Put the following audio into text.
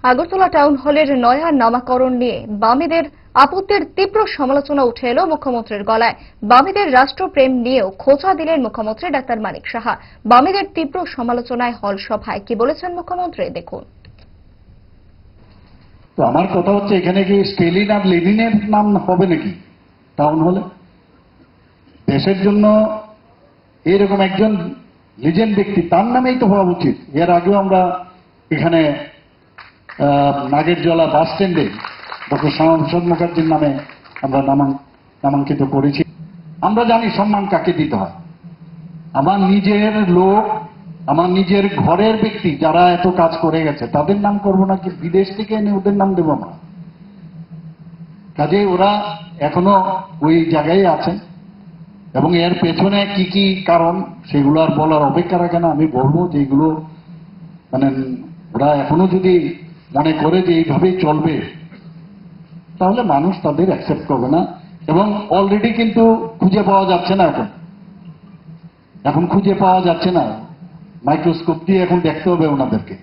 Agartala town হলের নয়া নামাকরণ নিয়ে বামেদের আপত্তির তীব্র সমালোচনা উঠে এলো মুখ্যমন্ত্রীর গলায়। বামেদের রাষ্ট্রপ্রেম নিয়েও খোঁচা দিলেন মুখ্যমন্ত্রী ডাক্তার মানিক সাহা। বামেদের তীব্র সমালোচনায় হল সভায় কি বলেছেন মুখ্যমন্ত্রী, দেখুন। তো আমার কথা হচ্ছে, এখানে কি স্টেলিন আর লেনিনের নাম হবে নাকি টাউন হলে? দেশের জন্য এরকম একজন লিজেন্ড ব্যক্তি, তার নামেই তো হওয়া উচিত। এর আগেও আমরা এখানে নাগেরজলা বাস স্ট্যান্ডে ডক্টর শ্যামাপ্রসাদ মুখার্জির নামে আমরা নামাঙ্কিত করেছি। আমরা জানি সম্মান কাকে দিতে হয়। আমার নিজের লোক, আমার নিজের ঘরের ব্যক্তি যারা এত কাজ করে গেছে, তাদের নাম করবো না কি বিদেশ থেকে এনে ওদের নাম দেবো না? কাজে ওরা এখনো ওই জায়গায় আছে, এবং এর পেছনে কি কি কারণ সেগুলো আর বলার অপেক্ষা রাখে না। আমি বলবো যে এগুলো মানে ওরা এখনো যদি মনে করে যে এইভাবেই চলবে, তাহলে মানুষ তাদের অ্যাকসেপ্ট করবে না। এবং অলরেডি কিন্তু খুঁজে পাওয়া যাচ্ছে না, এখন খুঁজে পাওয়া যাচ্ছে না। মাইক্রোস্কোপ দিয়ে এখন দেখতে হবে ওনাদেরকে।